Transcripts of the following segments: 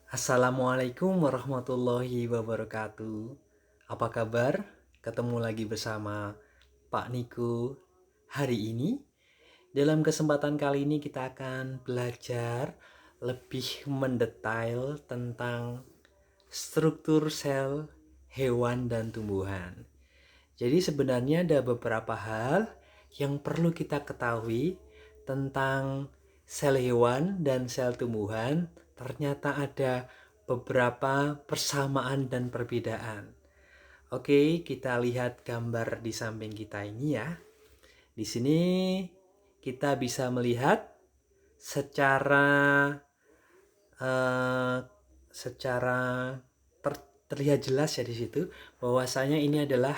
Assalamualaikum warahmatullahi wabarakatuh. Apa kabar? Ketemu lagi bersama Pak Niko hari ini. Dalam kesempatan kali ini kita akan belajar lebih mendetail tentang struktur sel hewan dan tumbuhan. Jadi sebenarnya ada beberapa hal yang perlu kita ketahui tentang sel hewan dan sel tumbuhan. Ternyata ada beberapa persamaan dan perbedaan. Oke, kita lihat gambar di samping kita ini ya. Di sini kita bisa melihat secara eh, secara terlihat jelas ya di situ bahwasanya ini adalah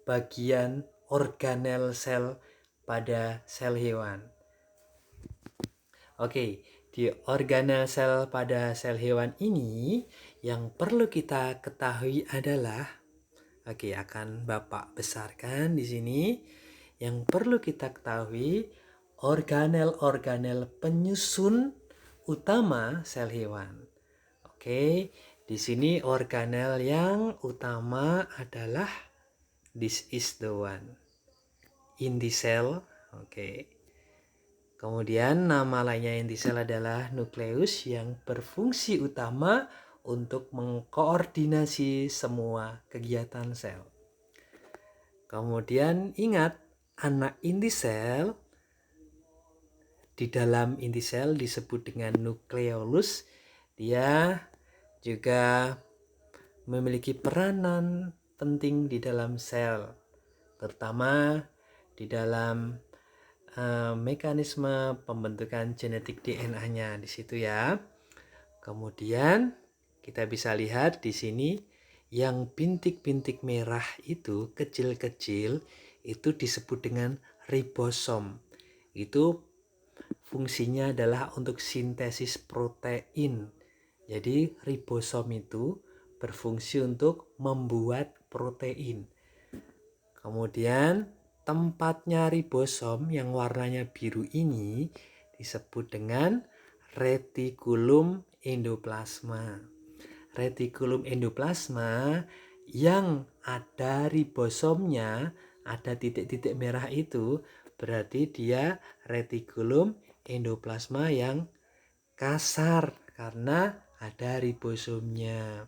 bagian organel sel pada sel hewan. Oke, di organel sel pada sel hewan ini yang perlu kita ketahui adalah, akan Bapak besarkan di sini. Yang perlu kita ketahui organel-organel penyusun utama sel hewan. Oke, di sini organel yang utama adalah this is the one. Inti sel. Oke. Kemudian nama lainnya inti sel adalah nukleus yang berfungsi utama untuk mengkoordinasi semua kegiatan sel. Kemudian ingat, anak inti sel di dalam inti sel disebut dengan nukleolus. Dia juga memiliki peranan penting di dalam sel, terutama di dalam mekanisme pembentukan genetik DNA-nya di situ ya. Kemudian kita bisa lihat di sini yang bintik-bintik merah itu kecil-kecil itu disebut dengan ribosom. Itu fungsinya adalah untuk sintesis protein. Jadi ribosom itu berfungsi untuk membuat protein. Kemudian tempatnya ribosom yang warnanya biru ini disebut dengan retikulum endoplasma. Retikulum endoplasma yang ada ribosomnya, ada titik-titik merah itu, berarti dia retikulum endoplasma yang kasar karena ada ribosomnya.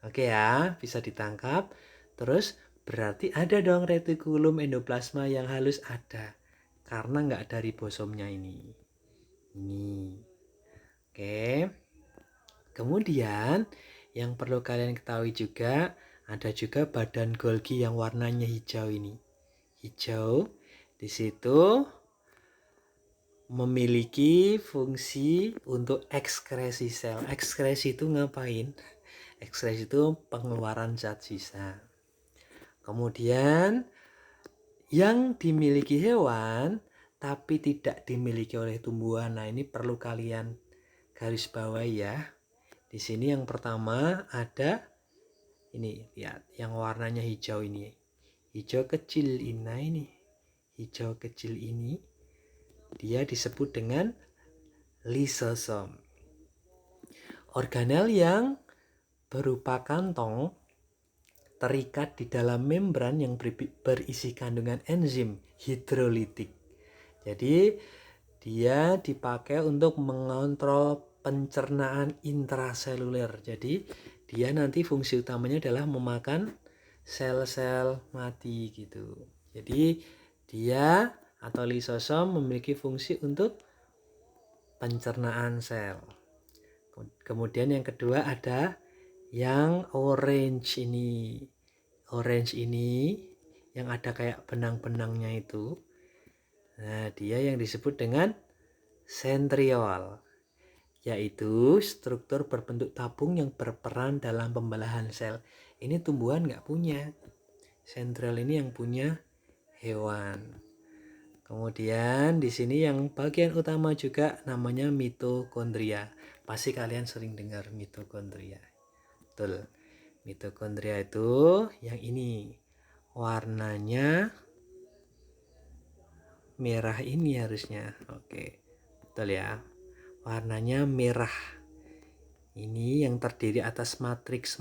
Oke ya, bisa ditangkap. Terus berarti ada dong retikulum endoplasma yang halus, ada. Karena nggak ada ribosomnya ini. Oke. Kemudian yang perlu kalian ketahui juga, ada juga badan Golgi yang warnanya hijau ini. Hijau. Di situ memiliki fungsi untuk ekskresi sel. Ekskresi itu ngapain? Ekskresi itu pengeluaran zat sisa. Kemudian yang dimiliki hewan tapi tidak dimiliki oleh tumbuhan. Nah, ini perlu kalian garis bawahi ya. Di sini yang pertama ada ini, lihat yang warnanya hijau ini. Hijau kecil ini. Hijau kecil ini dia disebut dengan lisosom. Organel yang berupa kantong terikat di dalam membran yang berisi kandungan enzim hidrolitik. Jadi dia dipakai untuk mengontrol pencernaan intraseluler. Jadi dia nanti fungsi utamanya adalah memakan sel-sel mati gitu. Jadi dia atau lisosom memiliki fungsi untuk pencernaan sel. Kemudian yang kedua ada yang orange ini. Orange ini yang ada kayak benang-benangnya itu. Nah, dia yang disebut dengan sentriol, yaitu struktur berbentuk tabung yang berperan dalam pembelahan sel. Ini tumbuhan nggak punya. Sentriol ini yang punya hewan. Kemudian di sini yang bagian utama juga namanya mitokondria. Pasti kalian sering dengar mitokondria. Betul. Mitokondria itu yang ini. Warnanya merah ini harusnya. Oke. Betul ya. Warnanya merah. Ini yang terdiri atas matriks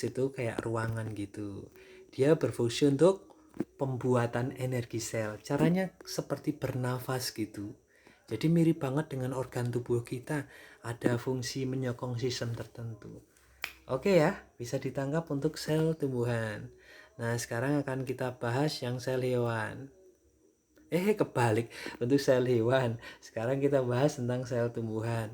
itu kayak ruangan gitu. Dia berfungsi untuk pembuatan energi sel. Caranya seperti bernafas gitu. Jadi mirip banget dengan organ tubuh kita. Ada fungsi menyokong sistem tertentu. Oke ya, bisa ditangkap untuk sel tumbuhan. Nah, sekarang akan kita bahas yang sel hewan. Kebalik, untuk sel hewan. Sekarang kita bahas tentang sel tumbuhan.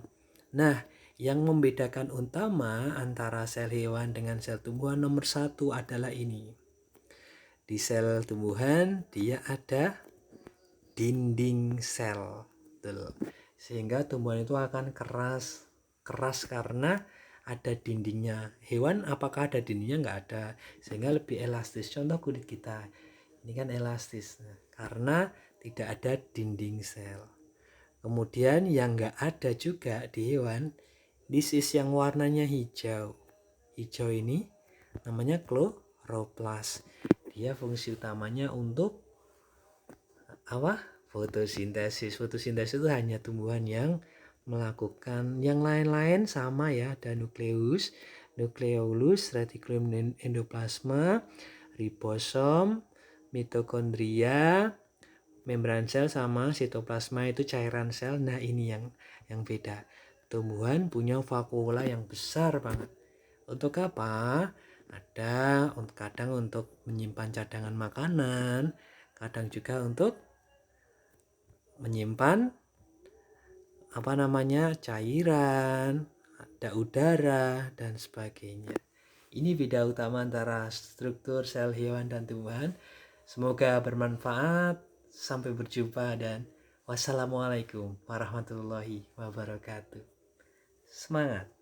Nah, yang membedakan utama antara sel hewan dengan sel tumbuhan nomor satu adalah ini. Di sel tumbuhan dia ada dinding sel. Betul. Sehingga tumbuhan itu akan keras karena ada dindingnya. Hewan apakah ada dindingnya? Nggak ada, sehingga lebih elastis. Contoh kulit kita, ini kan elastis. Nah, karena tidak ada dinding sel. Kemudian yang nggak ada juga di hewan, this is yang warnanya hijau. Hijau ini namanya chloroplas. Dia fungsi utamanya untuk apa? Fotosintesis. Fotosintesis itu hanya tumbuhan yang melakukan. Yang lain-lain sama ya, ada nukleus, nukleolus, retikulum endoplasma, ribosom, mitokondria, membran sel sama sitoplasma itu cairan sel. Nah, ini yang beda. Tumbuhan punya vakuola yang besar banget. Untuk apa? Ada kadang untuk menyimpan cadangan makanan, kadang juga untuk menyimpan cairan, ada udara dan sebagainya. Ini beda utama antara struktur sel hewan dan tumbuhan. Semoga bermanfaat. Sampai berjumpa dan wassalamualaikum warahmatullahi wabarakatuh. Semangat!